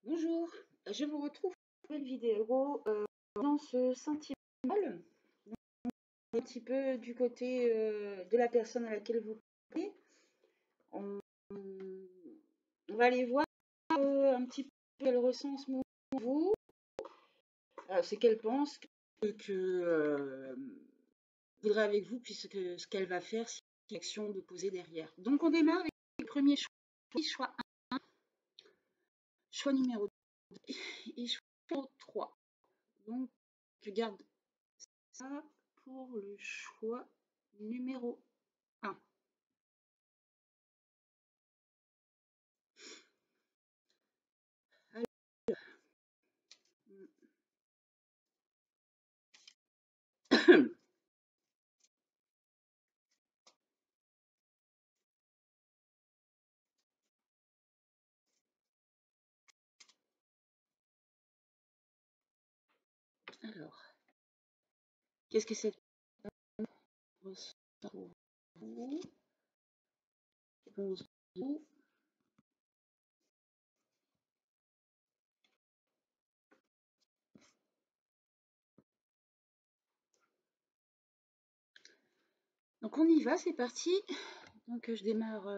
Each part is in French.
Bonjour, je vous retrouve pour une nouvelle vidéo dans ce sentimental, un petit peu du côté de la personne à laquelle vous parlez. On, on va aller voir un petit peu quelle ressent en ce moment vous, ce qu'elle pense que voudrait avec vous, puisque ce qu'elle va faire, c'est une action de poser derrière. Donc on démarre avec le premier choix, choix 1, choix numéro 2 et choix numéro 3. Donc je garde ça pour le choix numéro 1. Alors, qu'est-ce que c'est pour vous? Donc on y va, c'est parti. Donc je démarre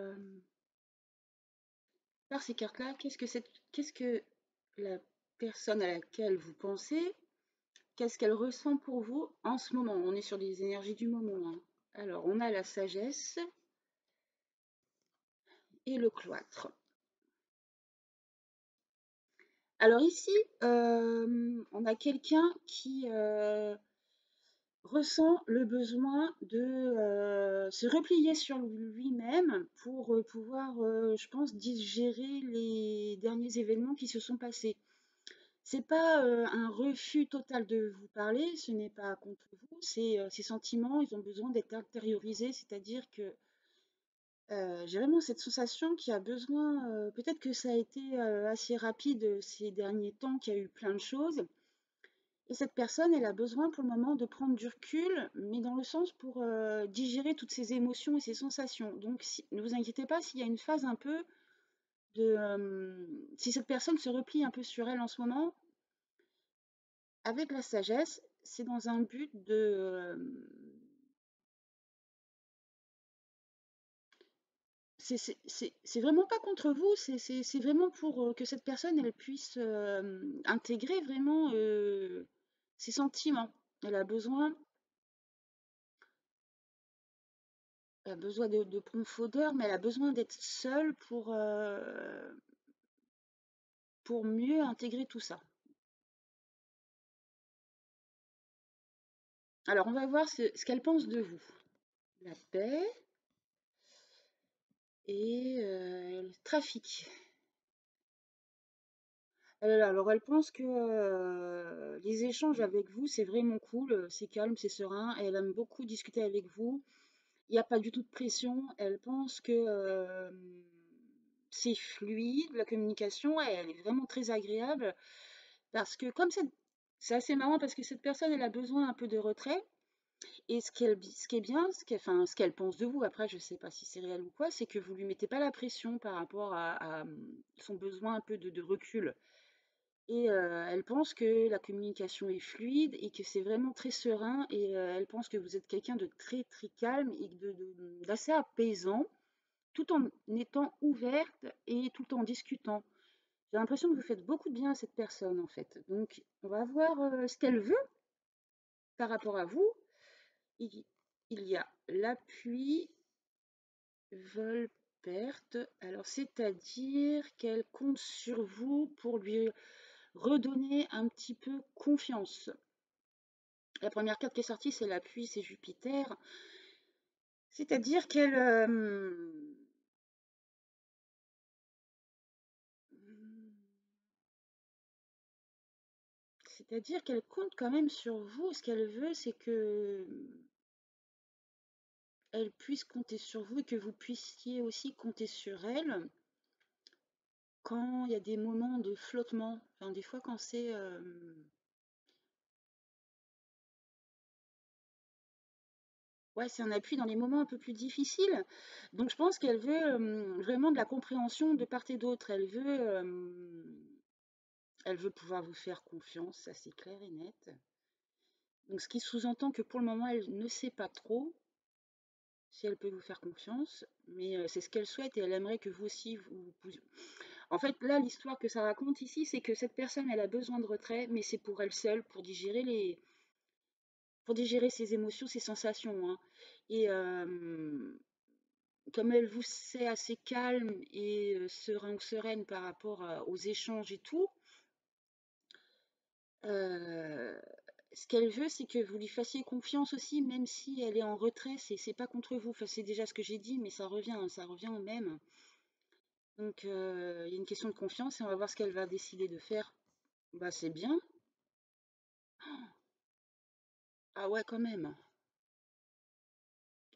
par ces cartes-là. Qu'est-ce que la personne à laquelle vous pensez, qu'est-ce qu'elle ressent pour vous en ce moment? On est sur les énergies du moment, hein. Alors on a la sagesse et le cloître. Alors ici, on a quelqu'un qui ressent le besoin de se replier sur lui-même pour pouvoir, je pense, digérer les derniers événements qui se sont passés. C'est pas un refus total de vous parler, ce n'est pas contre vous, c'est ces sentiments, ils ont besoin d'être intériorisés, c'est-à-dire que j'ai vraiment cette sensation qui a besoin, peut-être que ça a été assez rapide ces derniers temps, qu'il y a eu plein de choses. Et cette personne, elle a besoin pour le moment de prendre du recul, mais dans le sens pour digérer toutes ses émotions et ses sensations. Donc, ne vous inquiétez pas s'il y a une phase un peu de... si cette personne se replie un peu sur elle en ce moment, avec la sagesse, c'est dans un but de... c'est vraiment pas contre vous, c'est vraiment pour que cette personne, elle puisse intégrer vraiment ses sentiments. Elle a besoin de profondeur, mais elle a besoin d'être seule pour mieux intégrer tout ça. Alors, on va voir ce qu'elle pense de vous. La paix et le trafic. Alors, elle pense que les échanges avec vous, c'est vraiment cool, c'est calme, c'est serein. Elle aime beaucoup discuter avec vous. Il n'y a pas du tout de pression. Elle pense que c'est fluide, la communication, elle est vraiment très agréable. Parce que comme c'est assez marrant parce que cette personne, elle a besoin un peu de retrait. Et ce qui est bien, enfin, ce qu'elle pense de vous, après, je ne sais pas si c'est réel ou quoi, c'est que vous lui mettez pas la pression par rapport à son besoin un peu de recul. Et elle pense que la communication est fluide et que c'est vraiment très serein. Et elle pense que vous êtes quelqu'un de très très calme et d'assez apaisant, tout en étant ouverte et tout en discutant. J'ai l'impression que vous faites beaucoup de bien à cette personne, en fait. Donc, on va voir ce qu'elle veut par rapport à vous. Il, il y a l'appui, vol, perte. Alors, c'est-à-dire qu'elle compte sur vous pour lui redonner un petit peu confiance. La première carte qui est sortie, c'est l'appui, c'est Jupiter. C'est-à-dire qu'elle compte quand même sur vous. Ce qu'elle veut, c'est que elle puisse compter sur vous et que vous puissiez aussi compter sur elle quand il y a des moments de flottement. Enfin, des fois, quand c'est ouais, c'est un appui dans les moments un peu plus difficiles. Donc, je pense qu'elle veut vraiment de la compréhension de part et d'autre. Elle veut Elle veut pouvoir vous faire confiance, ça c'est clair et net. Donc ce qui sous-entend que pour le moment, elle ne sait pas trop si elle peut vous faire confiance, mais c'est ce qu'elle souhaite et elle aimerait que vous aussi, En fait, là, l'histoire que ça raconte ici, c'est que cette personne, elle a besoin de retrait, mais c'est pour elle seule, pour digérer ses émotions, ses sensations, hein. Et comme elle vous sait assez calme et serein ou sereine par rapport aux échanges et tout, euh, ce qu'elle veut, c'est que vous lui fassiez confiance aussi, même si elle est en retrait. C'est pas contre vous. Enfin, c'est déjà ce que j'ai dit, mais ça revient au même. Donc, il y a une question de confiance et on va voir ce qu'elle va décider de faire. Bah, c'est bien. Ah ouais, quand même.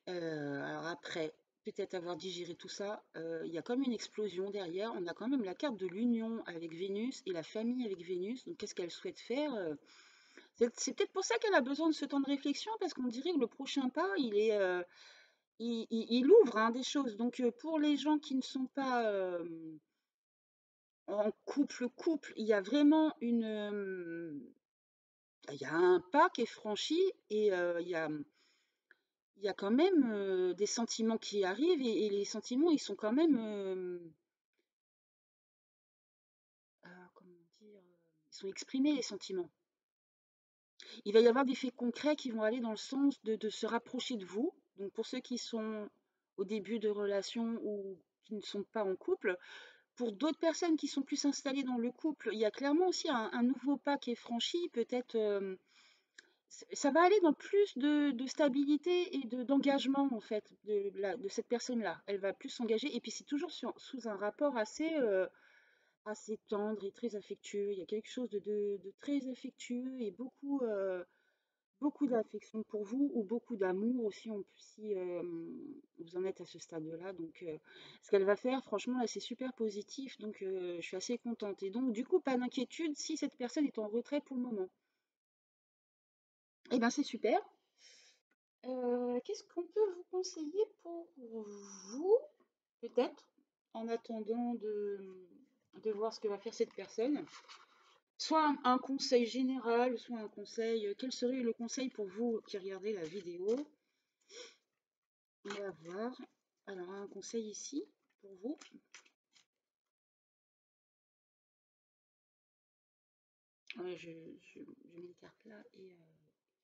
Alors après, peut-être avoir digéré tout ça, il y a comme une explosion derrière. On a quand même la carte de l'union avec Vénus et la famille avec Vénus. Donc qu'est-ce qu'elle souhaite faire? C'est peut-être pour ça qu'elle a besoin de ce temps de réflexion, parce qu'on dirait que le prochain pas, il ouvre hein, des choses. Donc pour les gens qui ne sont pas en couple, il y a vraiment il y a un pas qui est franchi et il y a quand même des sentiments qui arrivent et les sentiments, ils sont quand même, comment dire, ils sont exprimés, les sentiments. Il va y avoir des faits concrets qui vont aller dans le sens de se rapprocher de vous. Donc pour ceux qui sont au début de relation ou qui ne sont pas en couple, pour d'autres personnes qui sont plus installées dans le couple, il y a clairement aussi un nouveau pas qui est franchi, peut-être ça va aller dans plus de stabilité et d'engagement en fait de cette personne-là. Elle va plus s'engager et puis c'est toujours sous un rapport assez tendre et très affectueux. Il y a quelque chose de très affectueux et beaucoup d'affection pour vous ou beaucoup d'amour aussi si vous en êtes à ce stade-là. Donc ce qu'elle va faire, franchement, là c'est super positif. Donc je suis assez contente. Et donc du coup, pas d'inquiétude si cette personne est en retrait pour le moment. Eh ben c'est super. Qu'est-ce qu'on peut vous conseiller pour vous, peut-être, en attendant de voir ce que va faire cette personne? Soit un conseil général, soit un conseil. Quel serait le conseil pour vous qui regardez la vidéo? On va voir. Alors, un conseil ici pour vous. Ouais, je mets une carte là et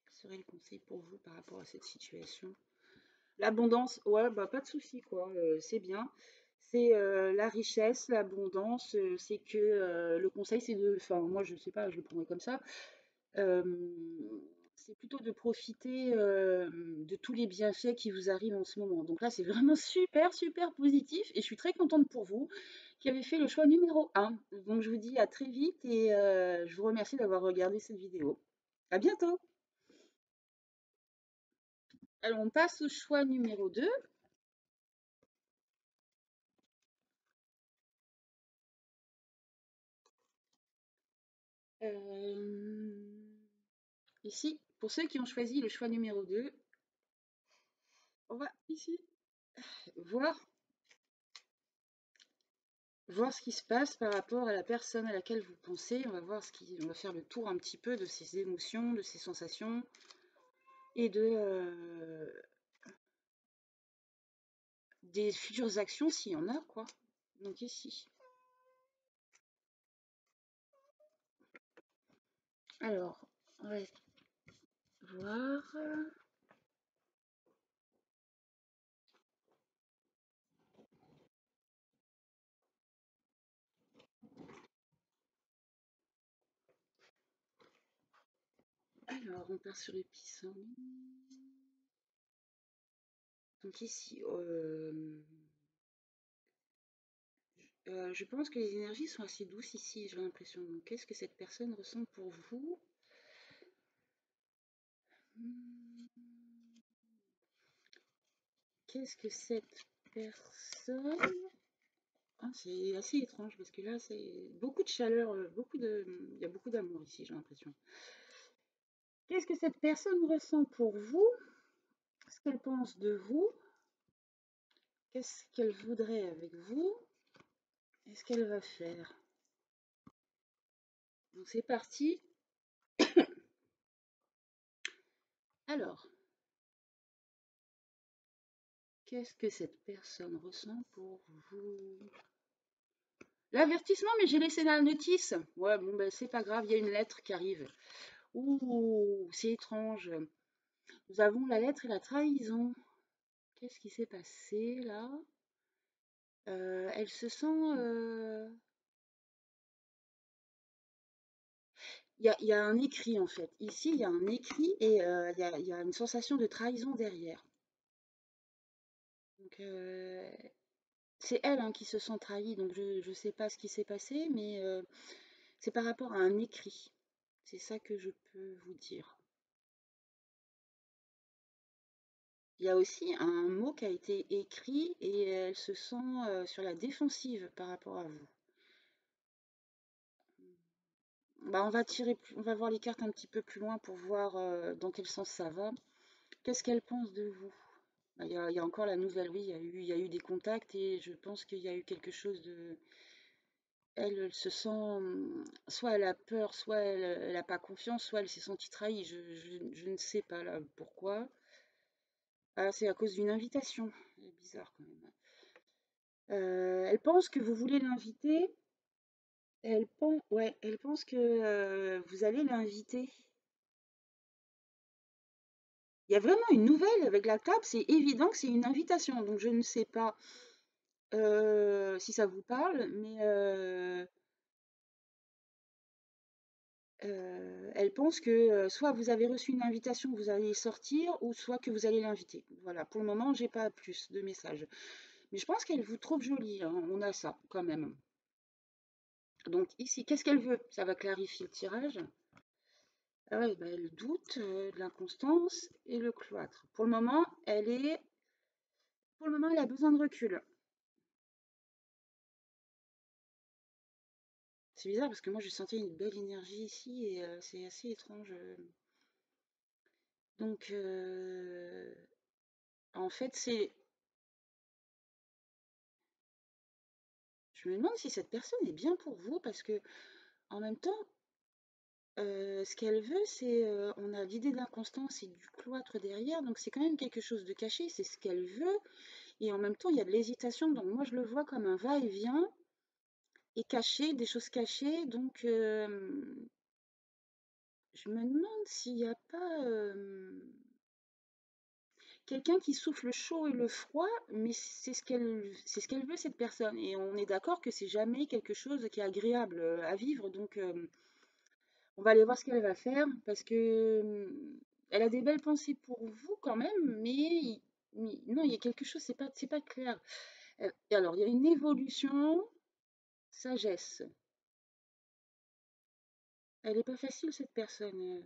quel serait le conseil pour vous par rapport à cette situation? L'abondance, ouais, bah pas de souci, quoi. C'est bien. C'est la richesse, l'abondance. C'est que le conseil, c'est de. Enfin, moi, je sais pas, je le prendrais comme ça. euh, c'est plutôt de profiter de tous les bienfaits qui vous arrivent en ce moment. Donc là, c'est vraiment super, super positif. Et je suis très contente pour vous qui avez fait le choix numéro un. Donc, je vous dis à très vite et je vous remercie d'avoir regardé cette vidéo. À bientôt! Alors, on passe au choix numéro 2. Ici, pour ceux qui ont choisi le choix numéro 2, on va ici voir, voir ce qui se passe par rapport à la personne à laquelle vous pensez. On va voir on va faire le tour un petit peu de ses émotions, de ses sensations et des futures actions s'il y en a, quoi. Donc ici. Alors, on va voir. Alors, on part sur les pissenlits. Donc ici, je pense que les énergies sont assez douces ici, j'ai l'impression. Donc, qu'est-ce que cette personne ressent pour vous? Qu'est-ce que cette personne... Ah, c'est assez étrange parce que là, c'est beaucoup de chaleur, il y a beaucoup d'amour ici, j'ai l'impression. Qu'est-ce que cette personne ressent pour vous? Ce qu'elle pense de vous? Qu'est-ce qu'elle voudrait avec vous? Et ce qu'elle va faire? Donc c'est parti. Alors, qu'est-ce que cette personne ressent pour vous? L'avertissement, mais j'ai laissé la notice. Ouais, bon, ben c'est pas grave, il y a une lettre qui arrive. Ouh, c'est étrange. Nous avons la lettre et la trahison. Qu'est-ce qui s'est passé là? Elle se sent. Il y a un écrit en fait. Ici, il y a un écrit et il y a une sensation de trahison derrière. Donc, c'est elle hein, qui se sent trahie. Donc, je ne sais pas ce qui s'est passé, mais c'est par rapport à un écrit. C'est ça que je peux vous dire. Il y a aussi un mot qui a été écrit et elle se sent sur la défensive par rapport à vous. Bah, on va voir les cartes un petit peu plus loin pour voir dans quel sens ça va. Qu'est-ce qu'elle pense de vous? Bah, il y a encore la nouvelle, oui, il y a eu des contacts et je pense qu'il y a eu quelque chose de... Elle se sent... Soit elle a peur, soit elle n'a pas confiance, soit elle s'est sentie trahie. Je ne sais pas là pourquoi. Ah, c'est à cause d'une invitation. C'est bizarre quand même. Elle pense que vous voulez l'inviter. Elle pense que vous allez l'inviter. Il y a vraiment une nouvelle avec la table, c'est évident que c'est une invitation. Donc je ne sais pas si ça vous parle, mais elle pense que soit vous avez reçu une invitation, vous allez sortir, ou soit que vous allez l'inviter. Voilà, pour le moment, j'ai pas plus de messages. Mais je pense qu'elle vous trouve jolie, hein, on a ça quand même. Donc ici, qu'est-ce qu'elle veut? Ça va clarifier le tirage. Ah ouais, bah, elle doute, de l'inconstance et le cloître. Pour le moment, elle a besoin de recul. C'est bizarre parce que moi j'ai senti une belle énergie ici et c'est assez étrange. Donc en fait je me demande si cette personne est bien pour vous parce que en même temps ce qu'elle veut c'est on a l'idée de l'inconstance et du cloître derrière donc c'est quand même quelque chose de caché, c'est ce qu'elle veut et en même temps il y a de l'hésitation donc moi je le vois comme un va-et-vient et caché, des choses cachées donc je me demande s'il n'y a pas quelqu'un qui souffle le chaud et le froid, mais c'est ce qu'elle veut cette personne. Et on est d'accord que c'est jamais quelque chose qui est agréable à vivre. Donc on va aller voir ce qu'elle va faire parce que elle a des belles pensées pour vous quand même, mais non, il y a quelque chose, c'est pas clair. Et alors il y a une évolution, sagesse. Elle n'est pas facile cette personne.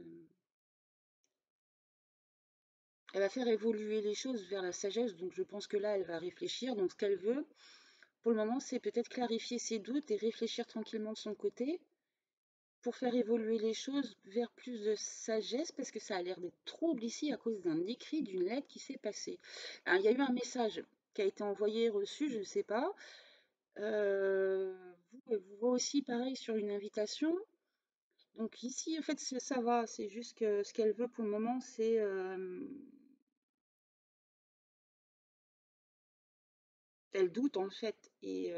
Elle va faire évoluer les choses vers la sagesse, donc je pense que là elle va réfléchir. Donc ce qu'elle veut, pour le moment, c'est peut-être clarifier ses doutes et réfléchir tranquillement de son côté pour faire évoluer les choses vers plus de sagesse parce que ça a l'air d'être trouble ici à cause d'un écrit d'une lettre qui s'est passée. Alors, il y a eu un message qui a été envoyé, reçu, je ne sais pas. Euh, vous voyez aussi pareil sur une invitation. Donc ici, en fait, ça va. C'est juste que ce qu'elle veut pour le moment, c'est... elle doute en fait et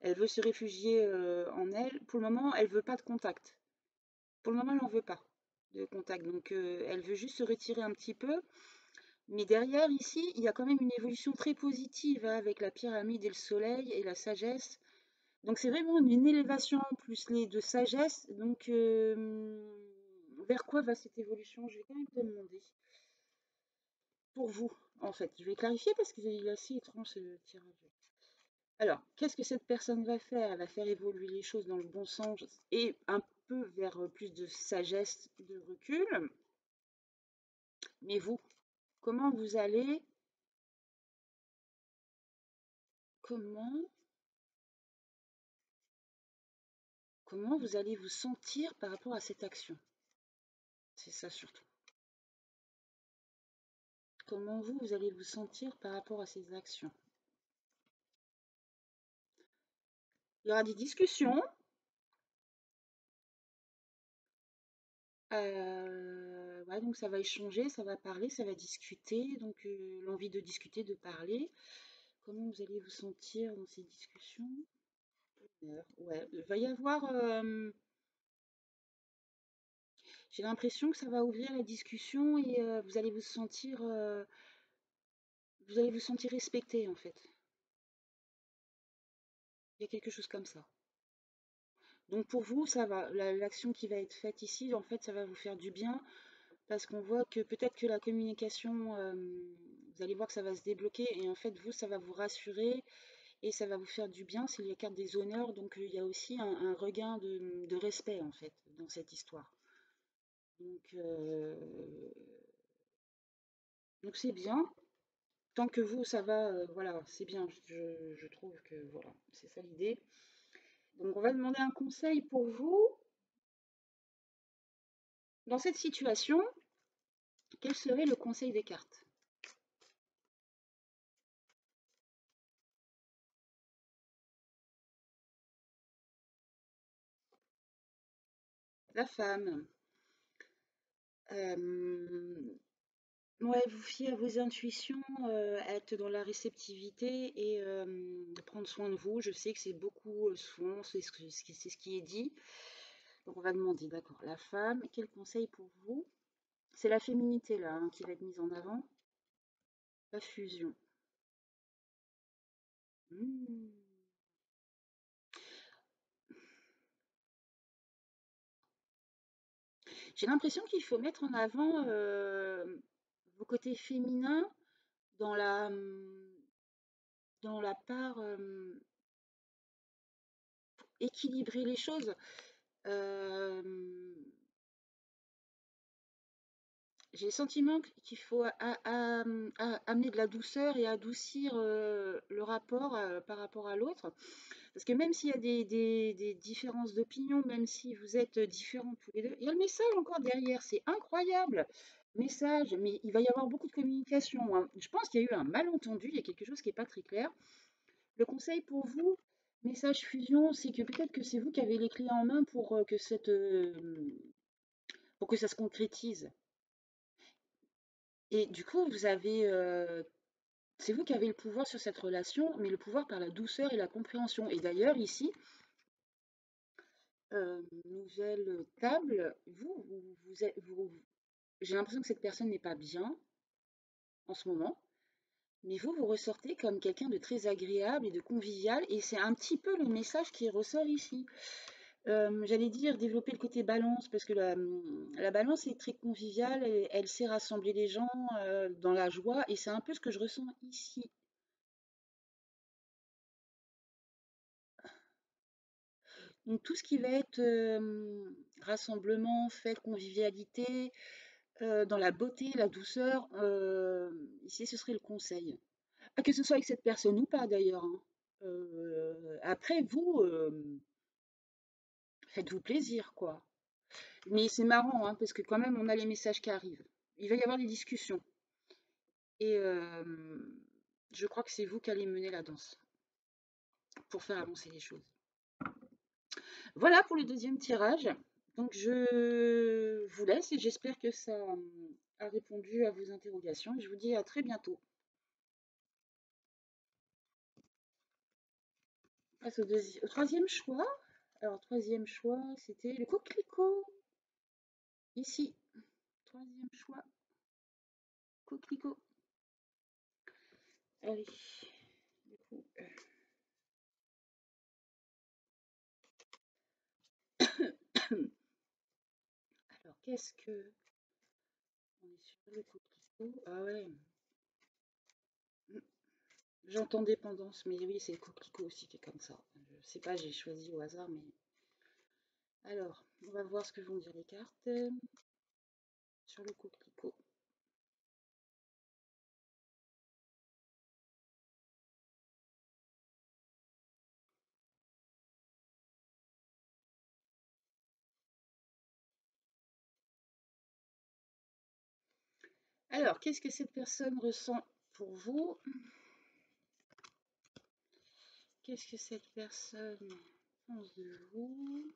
elle veut se réfugier en elle. Pour le moment, elle veut pas de contact. Pour le moment, elle n'en veut pas de contact. Donc, elle veut juste se retirer un petit peu. Mais derrière, ici, il y a quand même une évolution très positive hein, avec la pyramide et le soleil et la sagesse. Donc, c'est vraiment une élévation plus les de sagesse. Donc, vers quoi va cette évolution? Je vais quand même te demander. Pour vous, en fait. Je vais clarifier parce qu'il est assez étrange ce tirage. Alors, qu'est-ce que cette personne va faire? Elle va faire évoluer les choses dans le bon sens et un peu vers plus de sagesse, de recul. Mais vous, comment vous allez, comment, comment vous allez vous sentir par rapport à cette action? C'est ça surtout. Comment vous allez vous sentir par rapport à ces actions? Il y aura des discussions, Ouais, donc ça va échanger, ça va parler, ça va discuter. Donc l'envie de discuter, de parler. Comment vous allez vous sentir dans ces discussions? Ouais, il va y avoir. J'ai l'impression que ça va ouvrir la discussion et vous allez vous sentir respecté en fait. Il y a quelque chose comme ça. Donc pour vous, ça va. L'action qui va être faite ici, en fait, ça va vous faire du bien parce qu'on voit que peut-être que la communication, vous allez voir que ça va se débloquer et en fait, vous, ça va vous rassurer et ça va vous faire du bien. C'est la carte des honneurs, donc il y a aussi un regain de respect en fait dans cette histoire. Donc donc c'est bien. Tant que vous, ça va, voilà, c'est bien. Je trouve que voilà, c'est ça l'idée. Donc on va demander un conseil pour vous. Dans cette situation, quel serait le conseil des cartes? La femme. Ouais, vous fiez à vos intuitions, être dans la réceptivité et prendre soin de vous. Je sais que c'est beaucoup souvent, c'est ce qui est dit. Donc on va demander, d'accord, la femme, quel conseil pour vous? C'est la féminité là hein, qui va être mise en avant. La fusion. Hmm. J'ai l'impression qu'il faut mettre en avant vos côtés féminins dans dans la part équilibrer les choses. Euh, j'ai le sentiment qu'il faut amener de la douceur et adoucir le rapport par rapport à l'autre. Parce que même s'il y a des différences d'opinion, même si vous êtes différents tous les deux, il y a le message encore derrière, c'est incroyable. Message, mais il va y avoir beaucoup de communication, hein. Je pense qu'il y a eu un malentendu, il y a quelque chose qui n'est pas très clair. Le conseil pour vous, message fusion, c'est que peut-être que c'est vous qui avez les clés en main pour que ça se concrétise. Et du coup, c'est vous qui avez le pouvoir sur cette relation, mais le pouvoir par la douceur et la compréhension. Et d'ailleurs, ici, nouvelle table, j'ai l'impression que cette personne n'est pas bien en ce moment, mais vous ressortez comme quelqu'un de très agréable et de convivial, et c'est un petit peu le message qui ressort ici. J'allais dire développer le côté balance, parce que la balance est très conviviale, et elle sait rassembler les gens dans la joie, et c'est un peu ce que je ressens ici. Donc tout ce qui va être rassemblement, fête, convivialité, dans la beauté, la douceur, ici ce serait le conseil. Ah, que ce soit avec cette personne ou pas d'ailleurs, hein. Après vous, faites-vous plaisir quoi. Mais c'est marrant hein, parce que quand même on a les messages qui arrivent. Il va y avoir des discussions et je crois que c'est vous qui allez mener la danse pour faire avancer les choses. Voilà pour le deuxième tirage. Donc je vous laisse et j'espère que ça a répondu à vos interrogations. Je vous dis à très bientôt. On passe au troisième choix. Alors troisième choix, c'était le coquelicot. Ici, troisième choix, coquelicot. Allez, du coup, alors qu'est-ce que... On est sur le coquelicot. Ah ouais, j'entends dépendance, mais oui, c'est le coquelicot aussi qui est comme ça. Je sais pas, j'ai choisi au hasard, mais... Alors, on va voir ce que vont dire les cartes sur le coquelicot. Alors, qu'est-ce que cette personne ressent pour vous? Qu'est-ce que cette personne pense de vous?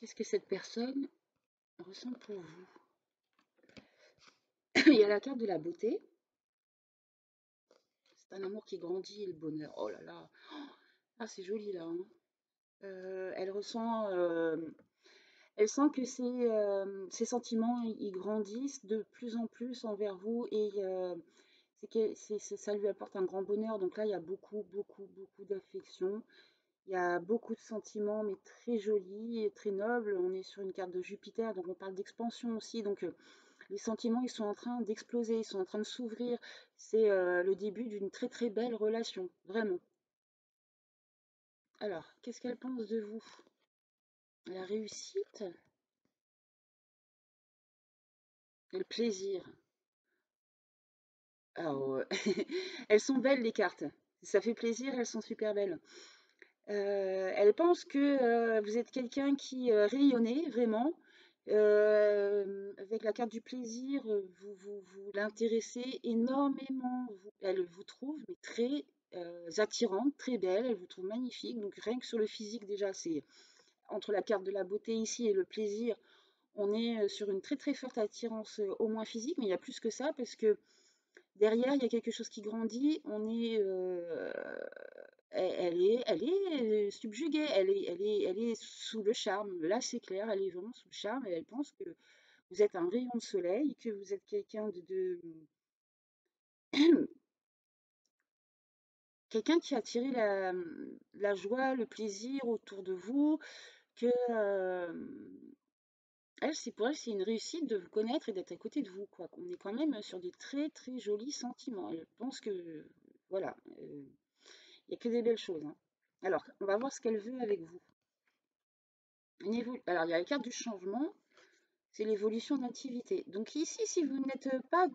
Qu'est-ce que cette personne ressent pour vous? Il y a la carte de la beauté. C'est un amour qui grandit et le bonheur. Oh là là. Ah, c'est joli là, hein. Elle ressent, elle sent que ses sentiments, ils grandissent de plus en plus envers vous et ça lui apporte un grand bonheur. Donc là, il y a beaucoup, beaucoup, beaucoup d'affection. Il y a beaucoup de sentiments, mais très jolis et très nobles. On est sur une carte de Jupiter, donc on parle d'expansion aussi. Donc les sentiments, ils sont en train d'exploser, ils sont en train de s'ouvrir. C'est le début d'une très très belle relation, vraiment. Alors, qu'est-ce qu'elle pense de vous? La réussite et le plaisir. Alors, elles sont belles les cartes. Ça fait plaisir, elles sont super belles. Elle pense que vous êtes quelqu'un qui rayonnez vraiment. Avec la carte du plaisir, vous l'intéressez énormément. Elle vous trouve mais très attirante, très belle. Elle vous trouve magnifique. Donc rien que sur le physique déjà, c'est entre la carte de la beauté ici et le plaisir, on est sur une très très forte attirance au moins physique, mais il y a plus que ça parce que derrière, il y a quelque chose qui grandit. Elle est subjuguée, elle est sous le charme. Là, c'est clair, elle est vraiment sous le charme et elle pense que vous êtes un rayon de soleil, que vous êtes quelqu'un quelqu'un qui a attiré la joie, le plaisir autour de vous, que pour elle, c'est une réussite de vous connaître et d'être à côté de vous, quoi. On est quand même sur des très très jolis sentiments. Elle pense que voilà, il n'y a que des belles choses, hein. Alors, on va voir ce qu'elle veut avec vous. Alors, il y a la carte du changement, c'est l'évolution d'activité. Donc ici, si vous n'êtes pas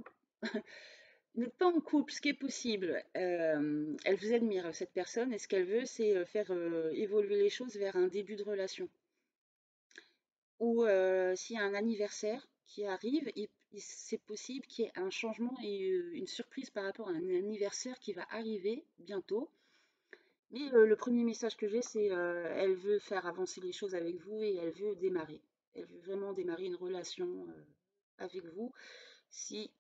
en couple, ce qui est possible, elle vous admire, cette personne, et ce qu'elle veut, c'est faire évoluer les choses vers un début de relation. Ou s'il y a un anniversaire qui arrive, c'est possible qu'il y ait un changement et une surprise par rapport à un anniversaire qui va arriver bientôt. Mais le premier message que j'ai, c'est elle veut faire avancer les choses avec vous et elle veut démarrer. Elle veut vraiment démarrer une relation avec vous. Si,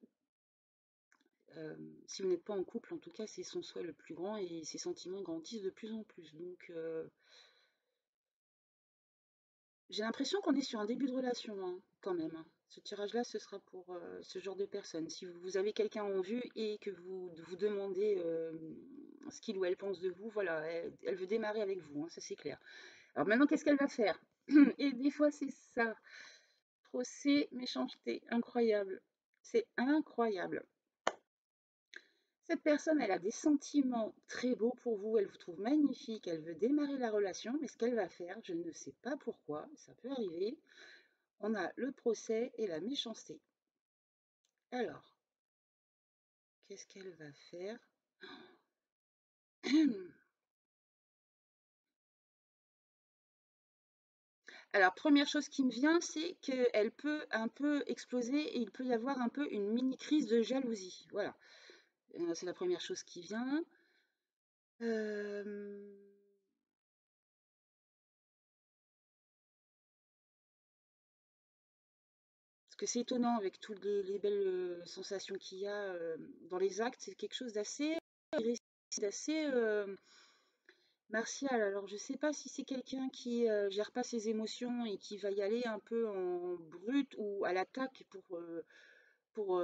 euh, si vous n'êtes pas en couple, en tout cas, c'est son souhait le plus grand et ses sentiments grandissent de plus en plus. Donc, j'ai l'impression qu'on est sur un début de relation, hein, quand même, hein. Ce tirage-là, ce sera pour ce genre de personne. Si vous avez quelqu'un en vue et que vous vous demandez ce qu'il ou elle pense de vous, voilà, elle veut démarrer avec vous, hein, ça c'est clair. Alors maintenant, qu'est-ce qu'elle va faire? Et des fois, c'est ça. Procès, méchanceté, incroyable. C'est incroyable. Cette personne, elle a des sentiments très beaux pour vous, elle vous trouve magnifique, elle veut démarrer la relation, mais ce qu'elle va faire, je ne sais pas pourquoi, ça peut arriver. On a le procès et la méchanceté. Alors, qu'est-ce qu'elle va faire? Alors, première chose qui me vient, c'est qu'elle peut un peu exploser et il peut y avoir un peu une mini crise de jalousie. Voilà, c'est la première chose qui vient. Euh, Parce que c'est étonnant avec toutes les belles sensations qu'il y a dans les actes, c'est quelque chose d'assez martial. Alors je sais pas si c'est quelqu'un qui gère pas ses émotions et qui va y aller un peu en brut ou à l'attaque pour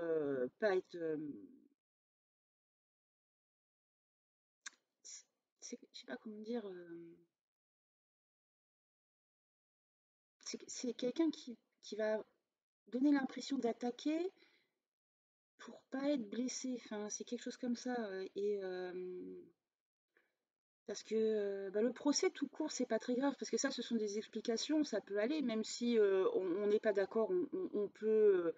pas être je sais pas comment dire, c'est quelqu'un qui va donner l'impression d'attaquer pour pas être blessé. Enfin, c'est quelque chose comme ça. Parce que bah, le procès tout court, c'est pas très grave, parce que ça, ce sont des explications, ça peut aller, même si on n'est pas d'accord, on peut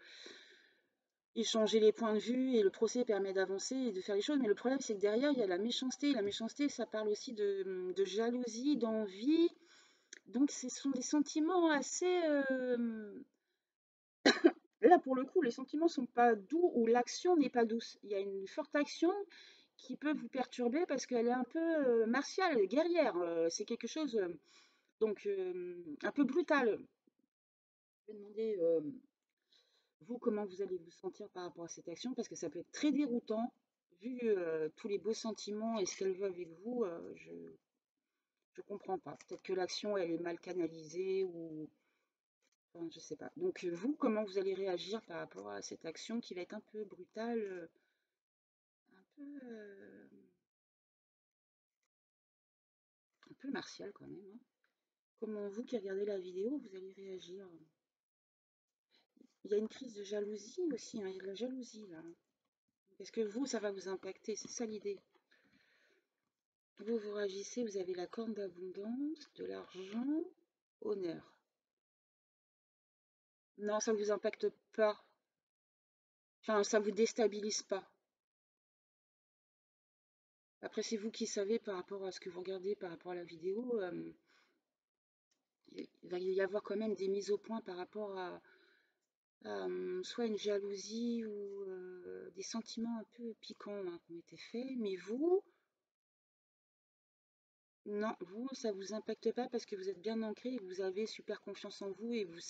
échanger les points de vue et le procès permet d'avancer et de faire les choses. Mais le problème, c'est que derrière, il y a la méchanceté. La méchanceté, ça parle aussi de jalousie, d'envie. Donc, ce sont des sentiments assez. Là, pour le coup, les sentiments sont pas doux ou l'action n'est pas douce. Il y a une forte action qui peut vous perturber parce qu'elle est un peu martiale, guerrière. C'est quelque chose. Donc, un peu brutal. Je vais demander, vous, comment vous allez vous sentir par rapport à cette action, parce que ça peut être très déroutant, vu tous les beaux sentiments et ce qu'elle veut avec vous, je comprends pas. Peut-être que l'action, elle est mal canalisée ou... Enfin, je sais pas. Donc vous, comment vous allez réagir par rapport à cette action qui va être un peu brutale, un peu martiale quand même, hein. Comment vous qui regardez la vidéo, vous allez réagir? Il y a une crise de jalousie aussi, hein, il y a de la jalousie là. Est-ce que vous, ça va vous impacter? C'est ça l'idée. Vous réagissez, vous avez la corne d'abondance, de l'argent, honneur. Non, ça ne vous impacte pas. Enfin, ça ne vous déstabilise pas. Après, c'est vous qui savez par rapport à ce que vous regardez, par rapport à la vidéo. Il va y avoir quand même des mises au point par rapport à soit une jalousie ou des sentiments un peu piquants, hein, qui ont été faits. Mais vous, non, vous, ça vous impacte pas parce que vous êtes bien ancré et que vous avez super confiance en vous et vous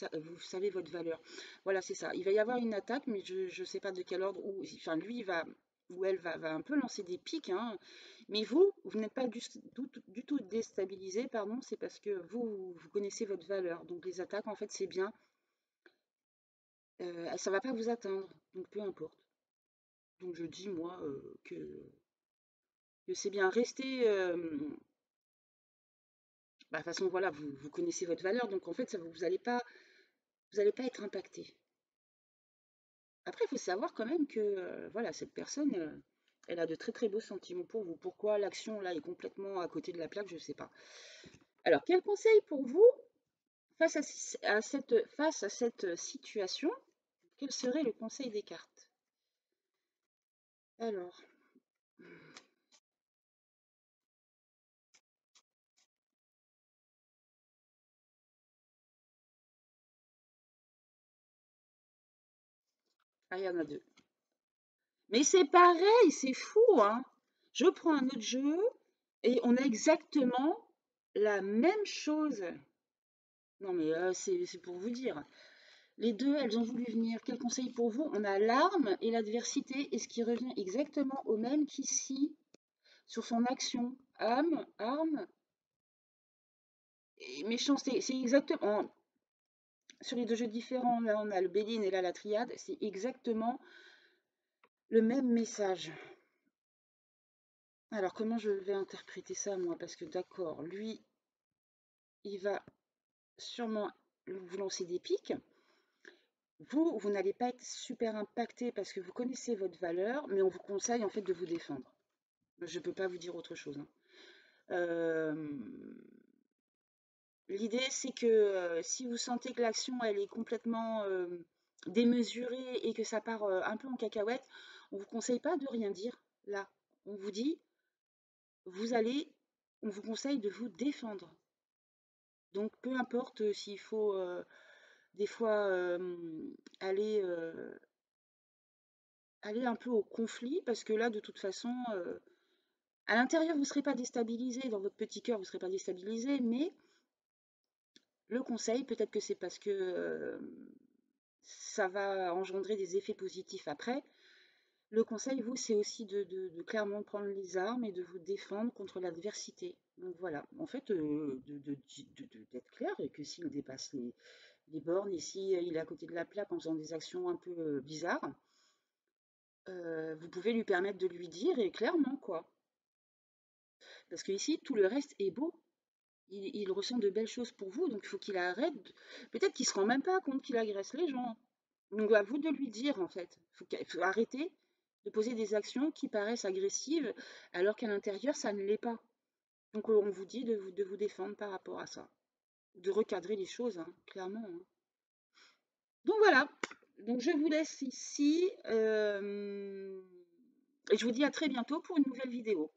savez votre valeur. Voilà, c'est ça. Il va y avoir une attaque, mais je ne sais pas de quel ordre. Enfin, lui, ou elle va un peu lancer des pics, hein. Mais vous n'êtes pas du tout déstabilisé, pardon. C'est parce que vous connaissez votre valeur. Donc les attaques, en fait, c'est bien. Ça va pas vous atteindre. Donc peu importe. Donc je dis, moi, que c'est bien. Rester... bah, de toute façon, voilà, vous connaissez votre valeur, donc en fait, ça, vous allez pas être impacté. Après, il faut savoir quand même que voilà, cette personne, elle a de très très beaux sentiments pour vous. Pourquoi l'action là est complètement à côté de la plaque, je ne sais pas. Alors, quel conseil pour vous face à cette situation? Quel serait le conseil des cartes? Alors, il y en a deux. Mais c'est pareil, c'est fou, hein. Je prends un autre jeu et on a exactement la même chose. Non, mais c'est pour vous dire. Les deux, elles ont voulu venir. Quel conseil pour vous? On a l'arme et l'adversité, et ce qui revient exactement au même qu'ici, sur son action. Âme, arme et méchanceté. C'est exactement... Sur les deux jeux différents, là on a le Béline et là la Triade, c'est exactement le même message. Alors comment je vais interpréter ça, moi? Parce que d'accord, lui, il va sûrement vous lancer des pics. Vous n'allez pas être super impacté parce que vous connaissez votre valeur, mais on vous conseille en fait de vous défendre. Je ne peux pas vous dire autre chose, hein. L'idée, c'est que si vous sentez que l'action, elle est complètement démesurée et que ça part un peu en cacahuète, on ne vous conseille pas de rien dire là. On vous dit, on vous conseille de vous défendre. Donc, peu importe s'il faut des fois aller, aller un peu au conflit, parce que là, de toute façon, à l'intérieur, vous ne serez pas déstabilisé, dans votre petit cœur, vous ne serez pas déstabilisé, mais le conseil, peut-être que c'est parce que ça va engendrer des effets positifs après. Le conseil, vous, c'est aussi de clairement prendre les armes et de vous défendre contre l'adversité. Donc voilà, en fait, d'être clair et que s'il dépasse les bornes et s'il est à côté de la plaque en faisant des actions un peu bizarres, vous pouvez lui permettre de lui dire et clairement quoi. Parce que ici, tout le reste est beau. Il ressent de belles choses pour vous, donc il faut qu'il arrête. Peut-être qu'il ne se rend même pas compte qu'il agresse les gens. Donc à vous de lui dire en fait. Il faut arrêter de poser des actions qui paraissent agressives alors qu'à l'intérieur ça ne l'est pas. Donc on vous dit de vous défendre par rapport à ça. De recadrer les choses, hein, clairement, hein. Donc voilà. Donc je vous laisse ici. Et je vous dis à très bientôt pour une nouvelle vidéo.